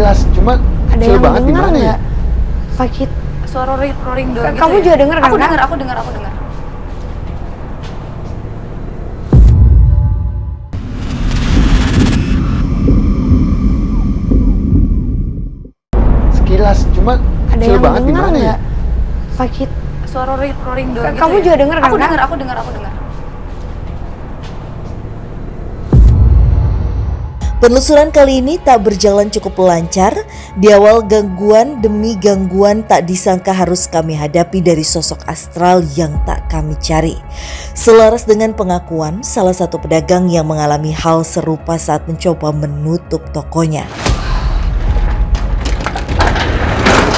Sekilas, cuma ada kecil yang banget di dengar mana ya? nggak? Sakit. Suara roaring door gitu. Kamu ya? juga denger kan? Aku dengar. Sekilas, cuma Ada kecil yang banget di dengar mana ya? nggak? Sakit. Suara roaring door gitu. Kamu ya? juga denger kan? Aku dengar. Penelusuran kali ini tak berjalan cukup lancar. Di awal gangguan demi gangguan tak disangka harus kami hadapi dari sosok astral yang tak kami cari. Selaras dengan pengakuan salah satu pedagang yang mengalami hal serupa saat mencoba menutup tokonya.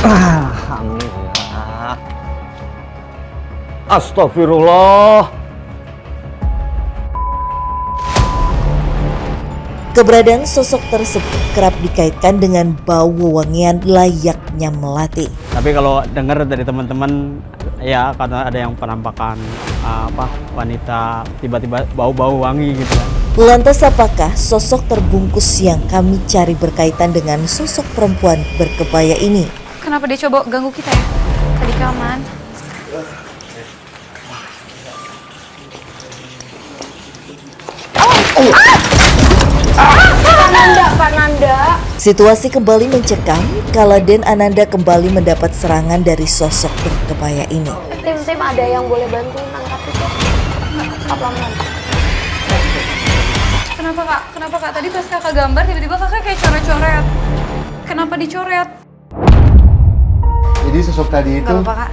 Alhamdulillah. Astagfirullah. Keberadaan sosok tersebut kerap dikaitkan dengan bau wewangian layaknya melati. Tapi kalau dengar dari teman-teman ya karena ada yang penampakan wanita tiba-tiba bau-bau wangi gitu kan. Lantas apakah sosok terbungkus yang kami cari berkaitan dengan sosok perempuan berkebaya ini? Kenapa dia coba ganggu kita ya? Tadi keaman. Pak Nanda. Situasi kembali mencekam kala Den Ananda kembali mendapat serangan dari sosok berkebaya ini. Tim ada yang boleh bantuin angkat itu? Pelan-pelan. Kenapa kak? Tadi pas kakak gambar tiba-tiba kakak kayak coret-coret. Kenapa dicoret? Jadi sosok tadi itu Gak apa-apa kak.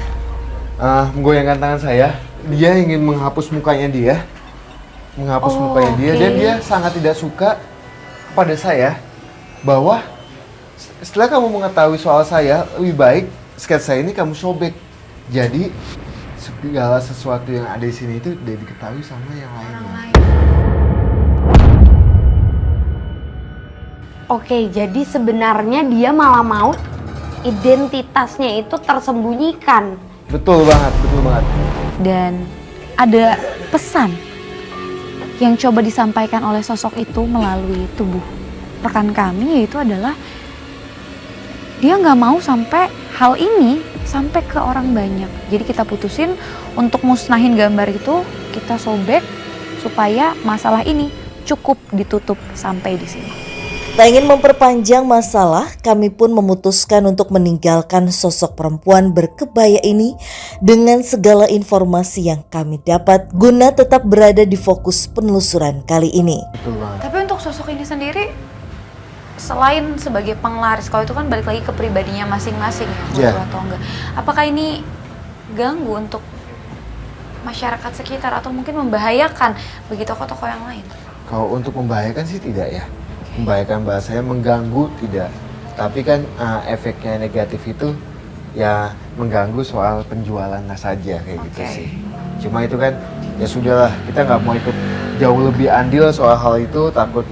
menggoyangkan tangan saya. Dia ingin menghapus mukanya dia. Dan dia sangat tidak suka kepada saya bahwa setelah kamu mengetahui soal saya, lebih baik sketsa ini kamu sobek. Jadi segala sesuatu yang ada di sini itu tidak diketahui sama yang lainnya. Oke, jadi sebenarnya dia malah mau identitasnya itu tersembunyikan. Betul banget. Dan ada pesan yang coba disampaikan oleh sosok itu melalui tubuh rekan kami, yaitu adalah dia nggak mau sampai hal ini sampai ke orang banyak. Jadi kita putusin untuk musnahin gambar itu, kita sobek supaya masalah ini cukup ditutup sampai di sini. Tak ingin memperpanjang masalah, kami pun memutuskan untuk meninggalkan sosok perempuan berkebaya ini dengan segala informasi yang kami dapat guna tetap berada di fokus penelusuran kali ini. Betul banget. Tapi untuk sosok ini sendiri, selain sebagai penglaris, kalau itu kan balik lagi ke pribadinya masing-masing ya, Yeah. atau enggak. Apakah ini ganggu untuk masyarakat sekitar atau mungkin membahayakan bagi tokoh-tokoh yang lain? Kalau untuk membahayakan sih tidak ya. Membahayakan bahasanya, mengganggu tidak. Tapi kan efeknya negatif itu ya mengganggu soal penjualan saja kayak gitu sih. Cuma itu kan ya sudahlah, kita nggak mau ikut jauh lebih andil soal hal itu, takut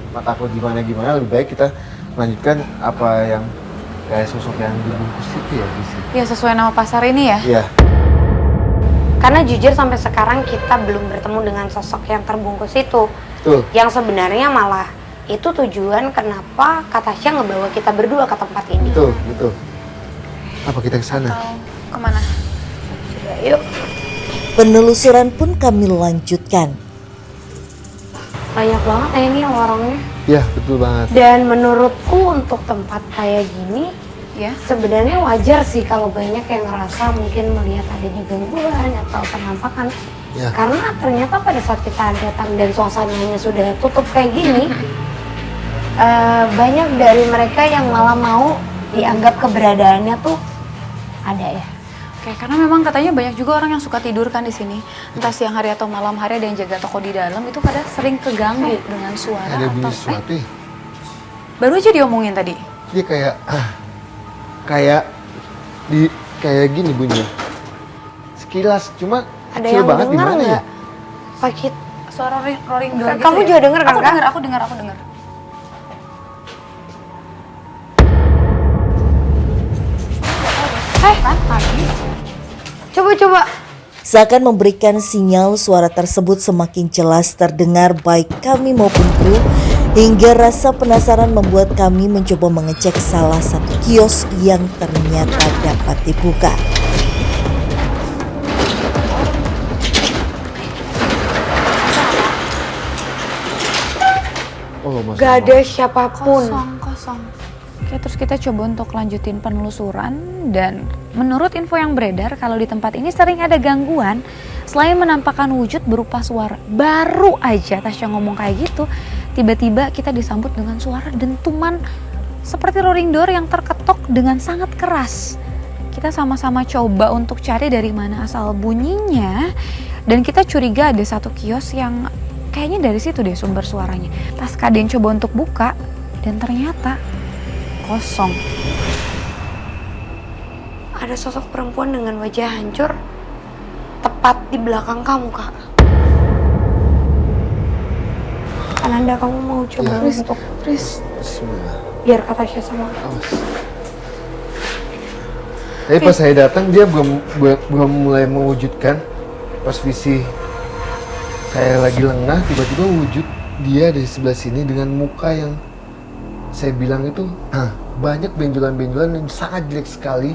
gimana, lebih baik kita lanjutkan apa yang kayak sosok yang dibungkus itu ya di sini. Ya sesuai nama pasar ini ya. Iya. Karena jujur sampai sekarang kita belum bertemu dengan sosok yang terbungkus itu. Betul. Yang sebenarnya malah itu tujuan kenapa Kak Tasya ngebawa kita berdua ke tempat ini. Betul. Apa kita ke sana? Atau kemana? Coba yuk. Penelusuran pun kami lanjutkan. Banyak banget ya ini orangnya. Iya, betul banget. Dan menurutku untuk tempat kayak gini, Ya. sebenarnya wajar sih kalau banyak yang ngerasa mungkin melihat adanya gangguan atau penampakan. Ya. Karena ternyata pada saat kita datang dan suasananya sudah tutup kayak gini, banyak dari mereka yang malah mau dianggap keberadaannya tuh ada ya. Oke, karena memang katanya banyak juga orang yang suka tidur kan di sini. Entah siang hari atau malam hari ada yang jaga toko di dalam, itu kadang sering keganggu dengan suara Ada bunyi atau sesuatu ya? baru aja diomongin tadi. Dia kayak gini bunyinya. Sekilas, cuma Ada kecil yang banget di dengar mana ya? nggak? Sakit. Suara roaring door gitu. Kamu ya? juga denger kan, Aku Kak? dengar. Kan tadi. Coba. Seakan memberikan sinyal suara tersebut semakin jelas terdengar baik kami maupun kru Hingga rasa penasaran membuat kami mencoba mengecek salah satu kios yang ternyata dapat dibuka. Oh, Mas Gak ada siapapun. Kosong. Oke, terus kita coba untuk lanjutin penelusuran dan menurut info yang beredar kalau di tempat ini sering ada gangguan selain menampakkan wujud berupa suara. Baru aja Tasya ngomong kayak gitu, tiba-tiba kita disambut dengan suara dentuman seperti rolling door yang terketok dengan sangat keras. Kita sama-sama coba untuk cari dari mana asal bunyinya dan kita curiga ada satu kios yang kayaknya dari situ deh sumber suaranya. Pas Kaden coba untuk buka dan ternyata kosong. Ada sosok perempuan dengan wajah hancur tepat di belakang kamu, Kak. Ananda, kamu mau coba untuk Bismillah. biar kata Tasya sama aku. Awas. Tapi pas saya datang dia belum mulai mewujudkan. Pas visi saya lagi lengah, tiba-tiba wujud dia di sebelah sini dengan muka yang saya bilang itu banyak benjolan-benjolan yang sangat jelek sekali.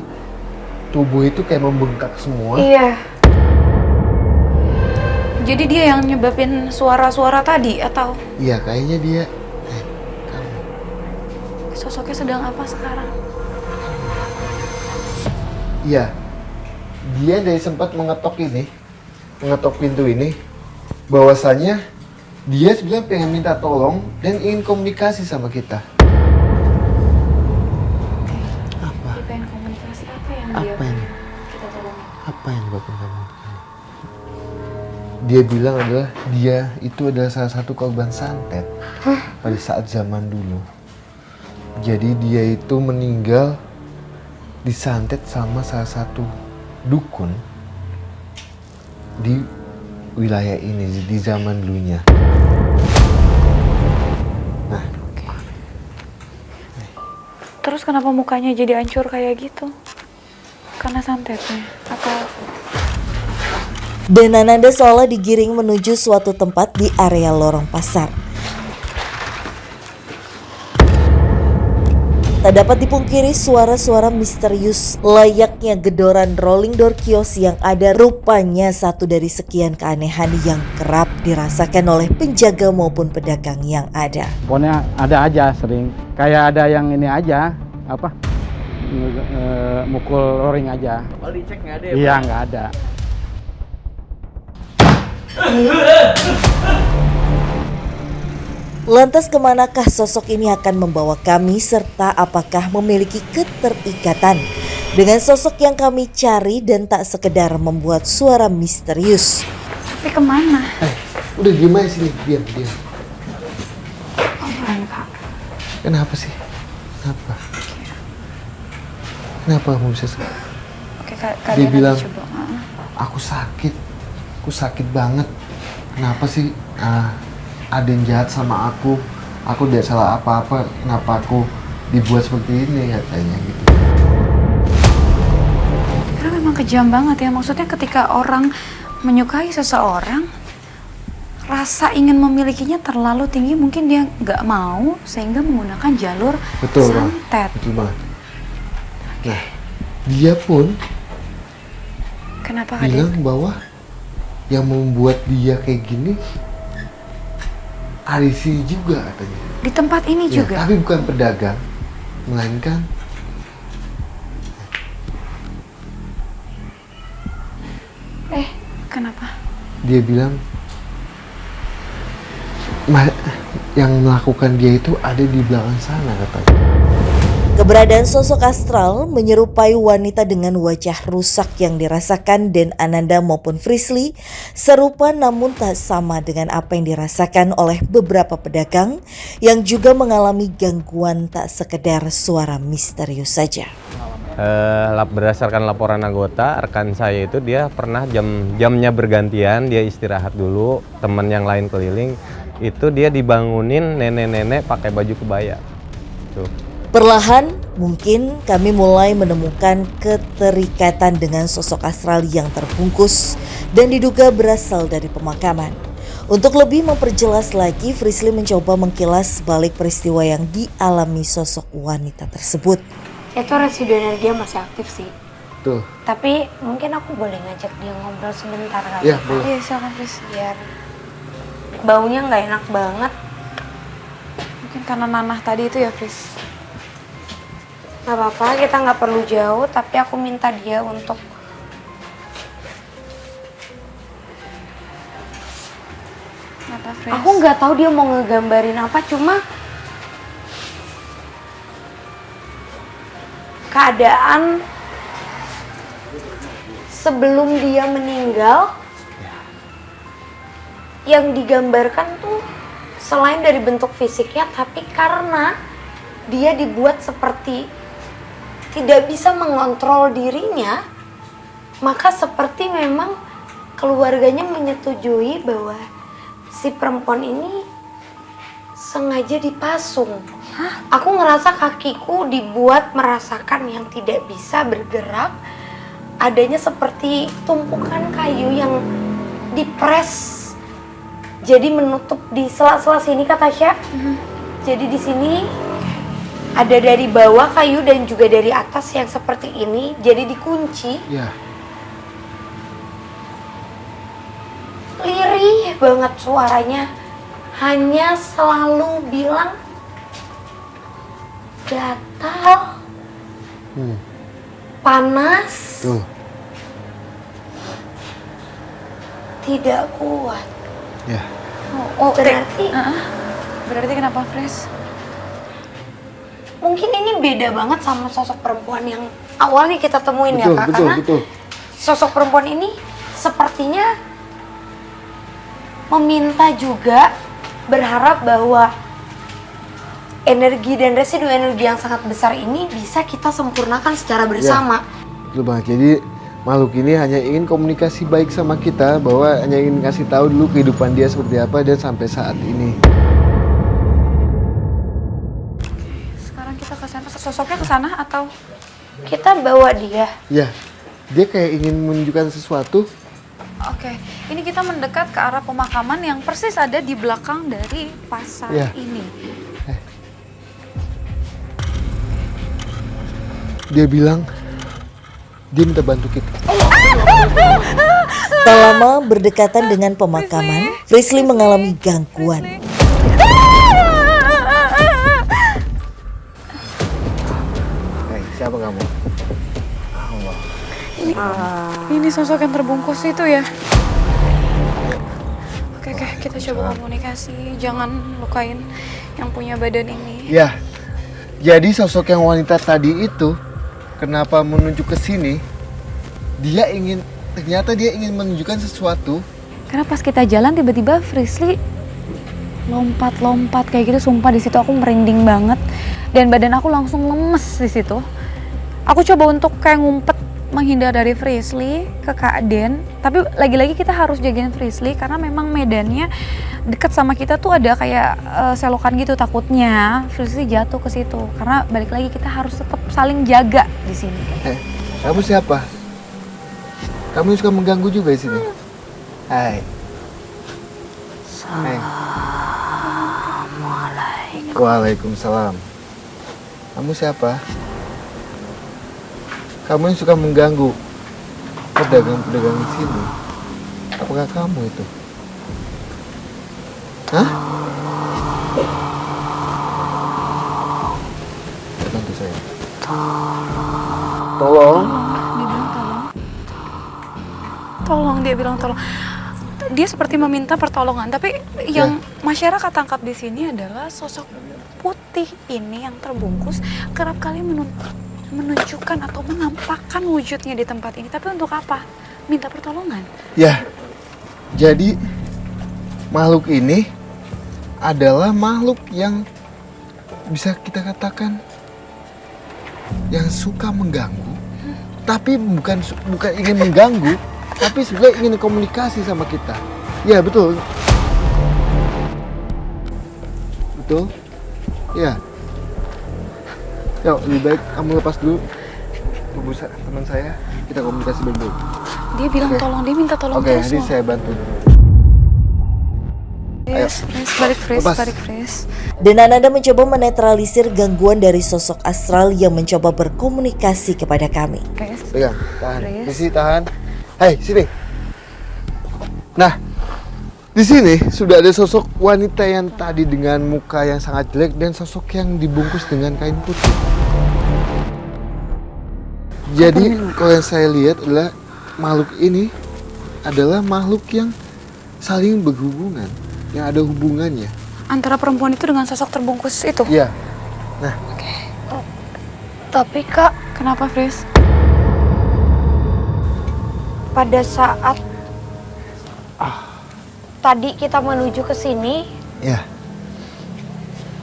Tubuh itu kayak membengkak semua. Iya. Jadi dia yang nyebabin suara-suara tadi atau Iya, kayaknya dia. Kamu. sosoknya sedang apa sekarang? Iya. Dia dari sempat mengetok pintu ini. Bahwasanya dia sebenarnya pengen minta tolong dan ingin komunikasi sama kita. Apa? Dia pengen komunikasi apa yang Apa yang kita tolong? apa yang Bapak kamu? Dia bilang dia itu adalah salah satu korban santet pada saat zaman dulu. Jadi dia itu meninggal disantet sama salah satu dukun di wilayah ini di zaman dulunya. Nah, Terus kenapa mukanya jadi hancur kayak gitu? Karena santetnya atau Dan Ananda seolah digiring menuju suatu tempat di area lorong pasar. Tak dapat dipungkiri suara-suara misterius layaknya gedoran rolling door kios yang ada rupanya satu dari sekian keanehan yang kerap dirasakan oleh penjaga maupun pedagang yang ada. Pokoknya ada aja sering. Kayak ada yang ini aja, mukul roring aja. Oh, dicek nggak ada ya? Iya, nggak ada. Lantas kemanakah sosok ini akan membawa kami serta apakah memiliki keterikatan dengan sosok yang kami cari dan tak sekedar membuat suara misterius. tapi kemana? udah diem aja sini, diam. Apaan, Kak? Kenapa sih? Kenapa kamu bisa Oke, Kak Dia bilang, coba. aku sakit banget. Kenapa sih ada yang jahat sama aku tidak salah apa-apa, kenapa aku dibuat seperti ini katanya gitu. Karena memang kejam banget ya, maksudnya ketika orang menyukai seseorang, rasa ingin memilikinya terlalu tinggi, mungkin dia nggak mau sehingga menggunakan jalur Betul Bang. santet. Betul banget. Nah, dia pun Kenapa Kak bilang bahwa yang membuat dia kayak gini Arisi juga katanya. di tempat ini Ya, juga? tapi bukan pedagang, melainkan Kenapa? dia bilang yang melakukan dia itu ada di belakang sana katanya. Keberadaan sosok astral menyerupai wanita dengan wajah rusak yang dirasakan dan Ananda maupun Frisly serupa namun tak sama dengan apa yang dirasakan oleh beberapa pedagang yang juga mengalami gangguan tak sekedar suara misterius saja. Berdasarkan laporan anggota, rekan saya itu dia pernah jamnya bergantian, dia istirahat dulu, teman yang lain keliling, itu dia dibangunin nenek-nenek pakai baju kebaya. Tuh. Perlahan mungkin kami mulai menemukan keterikatan dengan sosok astral yang terbungkus dan diduga berasal dari pemakaman. Untuk lebih memperjelas lagi, Frisly mencoba mengkilas balik peristiwa yang dialami sosok wanita tersebut. Itu residu energi masih aktif sih. Tuh. Tapi mungkin aku boleh ngajak dia ngobrol sebentar kali. Ya, boleh. Iya, silakan Fris. Biar baunya nggak enak banget. Mungkin karena nanah tadi itu ya, Fris. Gak apa-apa, kita nggak perlu jauh. Tapi aku minta dia untuk Kenapa, Fris? aku nggak tahu dia mau ngegambarin apa, cuma keadaan sebelum dia meninggal yang digambarkan tuh selain dari bentuk fisiknya, tapi karena dia dibuat seperti tidak bisa mengontrol dirinya, maka seperti memang keluarganya menyetujui bahwa si perempuan ini sengaja dipasung. Aku ngerasa kakiku dibuat merasakan yang tidak bisa bergerak, adanya seperti tumpukan kayu yang dipres, jadi menutup di sela-sela sini, Kak Tasya. Jadi di sini ada dari bawah kayu dan juga dari atas yang seperti ini, jadi dikunci. Ya. Lirih banget suaranya, hanya selalu bilang gatal, panas, Tuh. tidak kuat. Ya. Oh, berarti Berarti kenapa, Fris? mungkin ini beda banget sama sosok perempuan yang awalnya kita temuin ya, Betul, Kak. betul, Karena betul. sosok perempuan ini sepertinya meminta juga, berharap bahwa energi dan residu energi yang sangat besar ini bisa kita sempurnakan secara bersama. Betul banget. Jadi makhluk ini hanya ingin komunikasi baik sama kita, bahwa hanya ingin kasih tahu dulu kehidupan dia seperti apa dan sampai saat ini. Sekarang kita ke sana. Sosoknya ke sana atau Kita bawa dia. Ya, dia kayak ingin menunjukkan sesuatu. Oke, ini kita mendekat ke arah pemakaman yang persis ada di belakang dari pasar Iya. ini. Dia bilang dia minta bantu kita. Tak lama berdekatan dengan pemakaman, Frisly mengalami gangguan. Hei, siapa kamu? Ini sosok yang terbungkus itu ya. Oke, kita coba komunikasi. Jangan lukain yang punya badan ini. Ya, jadi sosok yang wanita tadi itu kenapa menunjuk ke sini? Ternyata dia ingin menunjukkan sesuatu. Karena pas kita jalan tiba-tiba Frisly lompat-lompat kayak gitu. Sumpah di situ aku merinding banget dan badan aku langsung lemes di situ. Aku coba untuk kayak ngumpet menghindar dari Frisly ke Kak Den, tapi lagi-lagi kita harus jagain Frisly karena memang medannya deket sama kita tuh ada kayak selokan gitu, takutnya Frisly jatuh ke situ. Karena balik lagi kita harus tetap saling jaga di sini. Kamu siapa? Kamu suka mengganggu juga di sini. Hai. Assalamualaikum. Waalaikumsalam. Kamu siapa? Kamu yang suka mengganggu pedagang-pedagang di sini. Apakah kamu itu? Hah? Bantu saya. Tolong. Tolong, dia bilang tolong. Dia seperti meminta pertolongan, tapi yang masyarakat tangkap di sini adalah sosok putih ini yang terbungkus kerap kali menunjukkan atau menampakkan wujudnya di tempat ini. Tapi untuk apa? Minta pertolongan. Ya, jadi makhluk ini adalah makhluk yang bisa kita katakan yang suka mengganggu, tapi bukan ingin mengganggu, tapi sebenarnya ingin komunikasi sama kita. Ya, betul. Betul? Ya. Yuk, lebih baik kamu lepas dulu tubuh teman saya, kita komunikasi baik-baik. Dia bilang tolong, dia minta tolong Oke, terus nanti loh. saya bantu. Ayo. Lepas. Dan Ananda mencoba menetralisir gangguan dari sosok astral yang mencoba berkomunikasi kepada kami. Pegang, tahan. Visi, tahan. Hai, sini. Nah, di sini sudah ada sosok wanita yang tadi dengan muka yang sangat jelek dan sosok yang dibungkus dengan kain putih. Jadi, kalau yang saya lihat adalah makhluk ini adalah makhluk yang saling berhubungan, yang ada hubungannya. Antara perempuan itu dengan sosok terbungkus itu? Iya. Nah, Tapi Kak, Kenapa, Fris? pada saat tadi kita menuju ke sini, ya,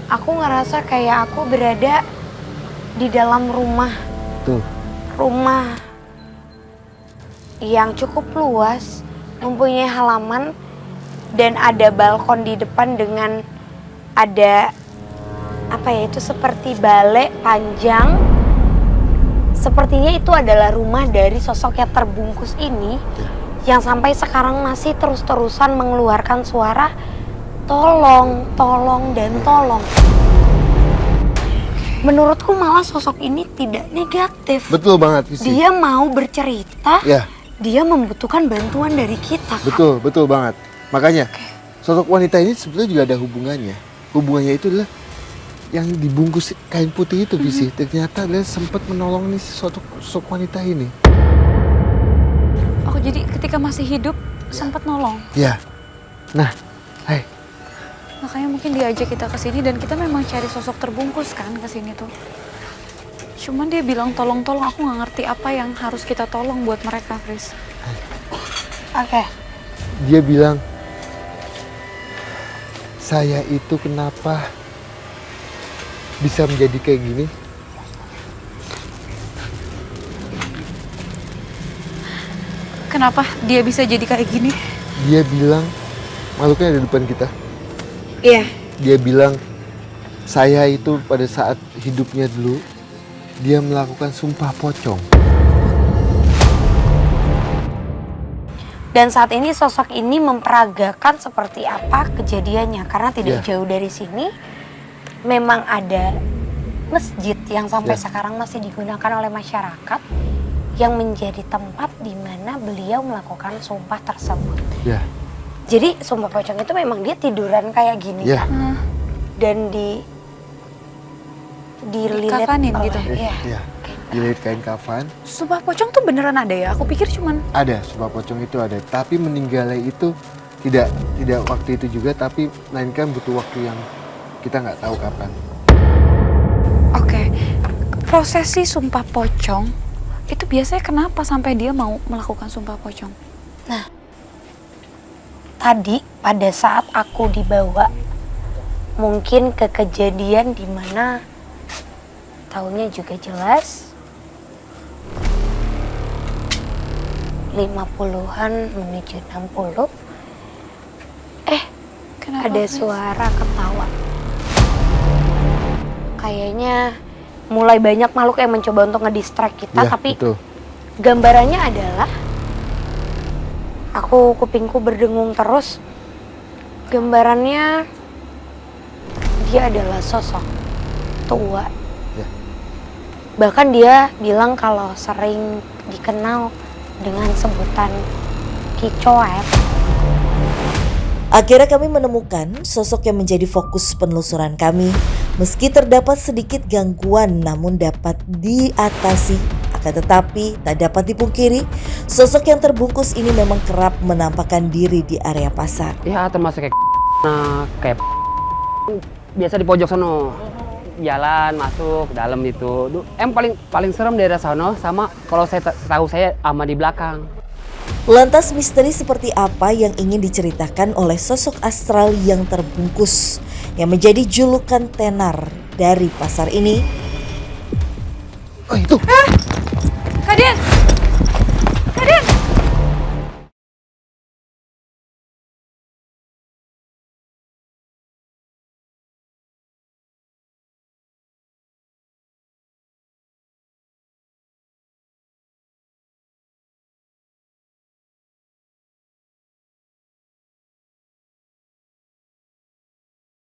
aku ngerasa kayak aku berada di dalam rumah. tuh. Rumah yang cukup luas, mempunyai halaman dan ada balkon di depan dengan ada apa ya, itu seperti balai panjang. Sepertinya itu adalah rumah dari sosok yang terbungkus ini yang sampai sekarang masih terus-terusan mengeluarkan suara tolong, tolong, dan tolong. Menurutku malah sosok ini tidak negatif. Betul banget, Visi. Dia mau bercerita, Ya, dia membutuhkan bantuan dari kita. Kak. betul banget. Makanya, sosok wanita ini sebetulnya juga ada hubungannya. Hubungannya itu adalah yang dibungkus kain putih itu, Visi. Ternyata dia sempat menolong nih sosok wanita ini. Oh, jadi ketika masih hidup sempat nolong. Ya. Nah, hai. Makanya mungkin diajak kita ke sini dan kita memang cari sosok terbungkus kan ke sini tuh. Cuman dia bilang tolong-tolong, aku nggak ngerti apa yang harus kita tolong buat mereka, Fris. Oke. Dia bilang, saya itu kenapa bisa menjadi kayak gini? Kenapa dia bisa jadi kayak gini? Dia bilang, makhluknya ada di depan kita. Iya. Dia bilang, saya itu pada saat hidupnya dulu, dia melakukan sumpah pocong. Dan saat ini sosok ini memperagakan seperti apa kejadiannya. Karena tidak jauh dari sini, memang ada masjid yang sampai sekarang masih digunakan oleh masyarakat yang menjadi tempat di mana beliau melakukan sumpah tersebut. Ya, Jadi sumpah pocong itu memang dia tiduran kayak gini, ya. Kak. Dan dililit Dikakanin oleh, gitu? Iya. Ya. Dililit kain kafan. Sumpah pocong tuh beneran ada ya? Aku pikir cuman... Ada, sumpah pocong itu ada. Tapi meninggalnya itu tidak waktu itu juga, tapi melainkan butuh waktu yang kita nggak tahu kapan. Oke, prosesi sumpah pocong itu biasanya kenapa sampai dia mau melakukan sumpah pocong? Tadi pada saat aku dibawa mungkin ke kejadian di mana tahunnya juga jelas 50-an menuju 60. Kenapa, Ada Fris? suara ketawa. Kayaknya mulai banyak makhluk yang mencoba untuk ngedistract kita, Ya, tapi betul. gambarannya adalah kupingku berdengung terus. Gambarannya dia adalah sosok tua. Ya. Bahkan dia bilang kalau sering dikenal dengan sebutan Kicoet. Akhirnya kami menemukan sosok yang menjadi fokus penelusuran kami. Meski terdapat sedikit gangguan namun dapat diatasi. Akan tetapi tak dapat dipungkiri, sosok yang terbungkus ini memang kerap menampakkan diri di area pasar. Ya termasuk kayak biasa di pojok sono. Jalan masuk dalam itu. Paling serem daerah sono sama kalau tahu saya ama di belakang. Lantas misteri seperti apa yang ingin diceritakan oleh sosok astral yang terbungkus yang menjadi julukan tenar dari pasar ini? Oh itu. Kak Dian!